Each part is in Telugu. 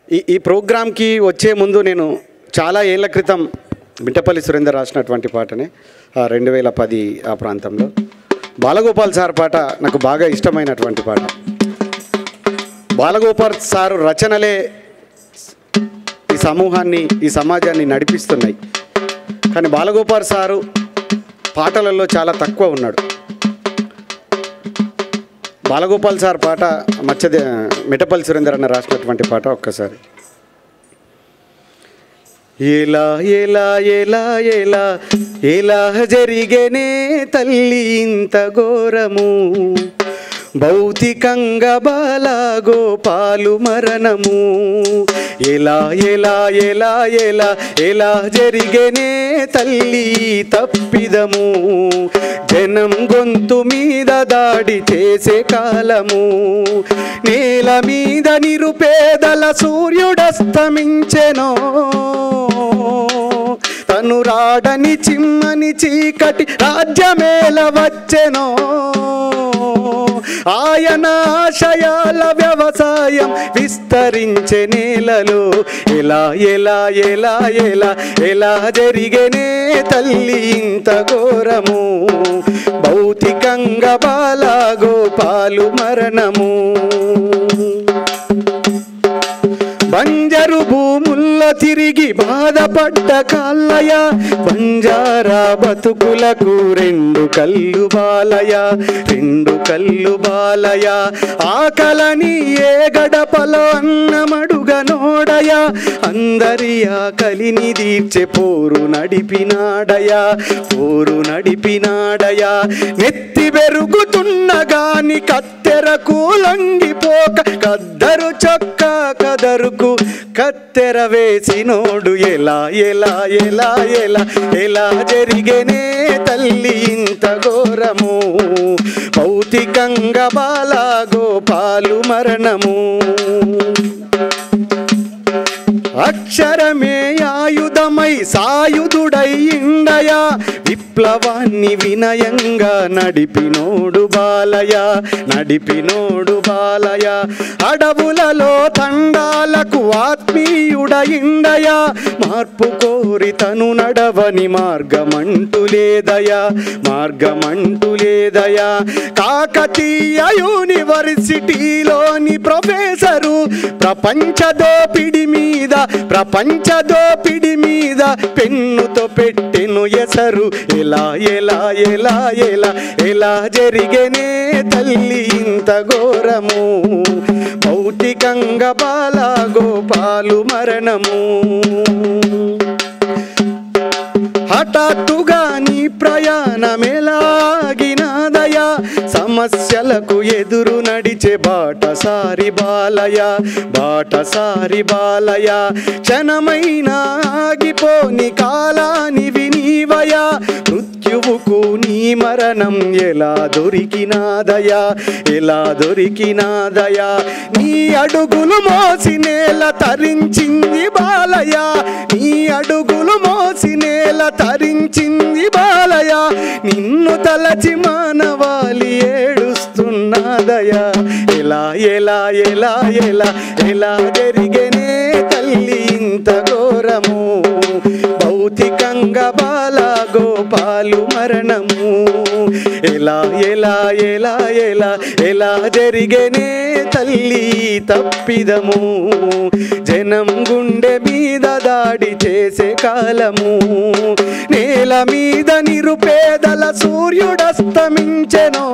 ఈ ప్రోగ్రామ్కి వచ్చే ముందు నేను చాలా ఏళ్ల క్రితం మిట్టపల్లి సురేందర్ రాసినటువంటి పాటనే 2010 ఆ ప్రాంతంలో బాలగోపాల్ సార్ పాట నాకు బాగా ఇష్టమైనటువంటి పాట. బాలగోపాల్ సారు రచనలే ఈ సమూహాన్ని ఈ సమాజాన్ని నడిపిస్తున్నాయి. కానీ బాలగోపాల్ సారు పాటలలో చాలా తక్కువ ఉన్నాడు. బాలగోపాల్ సార్ పాట మిట్టపల్లి సురేందర్ అన్న రాసినటువంటి పాట ఒక్కసారి. ఎలా ఎలా ఎలా ఎలా ఎలా జరిగేనే తల్లి ఇంత ఘోరము, భౌతికంగా బాలగోపాలు మరణము. ఎలా ఎలా ఎలా ఎలా ఎలా జరిగేనే తల్లి తప్పిదము, జనం గొంతు మీద దాడి చేసే కాలము. నేల మీద నిరుపేదల సూర్యుడస్తమించెనో, తను రాడని చిమ్మని చీకటి రాజ్యమేల వచ్చెనో. ఆయన ఆశయాల వ్యవసాయం విస్తరించే నేలలో ఎలా ఎలా ఎలా ఎలా ఎలా జరిగేనే తల్లి ఇంత ఘోరము, భౌతికంగా బాలగోపాలు మరణము. బంజరు భూముల్లో తిరిగి బాధపడ్డ కాళ్ళయ, బంజారా బతుకులకు రెండు కళ్ళు బాలయ, రెండు కళ్ళు బాలయ. ఆకలని ఏ గడపలో అన్నమడుగ నోడయ, అందరి ఆకలిని తీర్చే పోరు నడిపినాడయ, పోరు నడిపినాడయ. నెత్తి పెరుగుతున్న గాని కత్తెరకు లొంగిపోక, కద్దరు చొక్క కదరుకు కత్తెర వేసినోడు. ఎలా ఎలా ఎలా ఎలా ఎలా జరిగేనే తల్లి ఇంత ఘోరము, భౌతికంగా బాలగోపాలు మరణము. అక్షరమే ఆయుధమై సాయుధుడై ఇండయా, విప్లవాన్ని వినయంగా నడిపినోడు బాలయ, నడిపినోడు బాలయ. అడవులలో తండాలకు ఆత్మీయుడయిండయా, మార్పు కోరి తను నడవని మార్గమంటూ లేదయా, మార్గమంటూ లేదయా. కాకతీయ యూనివర్సిటీలోని ప్రొఫెసరు ప్రపంచ దోపిడి మీద, ప్రపంచ దోపిడి మీద పెన్నుతో పెట్టెను ఎసరు. ఎలా ఎలా ఎలా ఎలా ఎలా జరిగేనే తల్లి ఇంత ఘోరము, భౌతికంగా బాలగోపాలు మరణము. హఠాత్తుగా నీ ప్రయాణమెలాగినాదయా, సమస్యలకు ఎదురు నడిచే బాటసారి బాలయ, బాటసారి బాలయ. క్షణమైన ఆగిపోని కాలాని వినీవయా, మృత్యువుకు నీ మరణం ఎలా దొరికినాదయా, ఎలా దొరికినాదయా. నీ అడుగులు మోసి నేల తరించింది బాలయ, నీ అడుగులు మోసి నేల తరించింది బాలయ. నిన్ను తలచి మానవాళి ఏడుస్తున్నదయా, ఎలా ఎలా ఎలా ఎలా ఎలా జరిగేనే తల్లి ఇంత ఘోరము, భౌతికంగా బాలగోపాలు మరణము. ఎలా ఎలా ఎలా ఎలా ఎలా జరిగేనే తల్లి తప్పిదము, జనం గుండె మీద దాడి చేసే కాలము. నేల మీద నిరుపేదల సూర్యుడస్తమించెనో,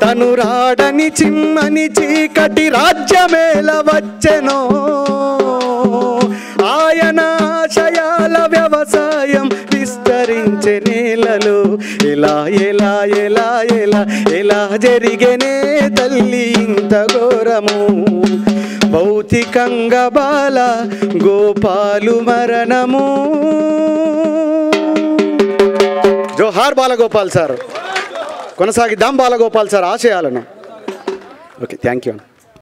తను రాడని చిమ్మని చీకటి రాజ్యమేల వచ్చెనో. ఆయన ఆశయాల వ్యవసాయం విస్తరించే నేలలో ఎలా ఎలా ఎలా ఎలా ఎలా జరిగేనే తల్లి ఇంత ఘోరము, భౌతికంగా బాలగోపాలు మరణము. జోహార్ బాలగోపాల్ సార్. కొనసాగిద్దాం బాలగోపాల్ సార్ ఆశయాలను. Okay, thank you.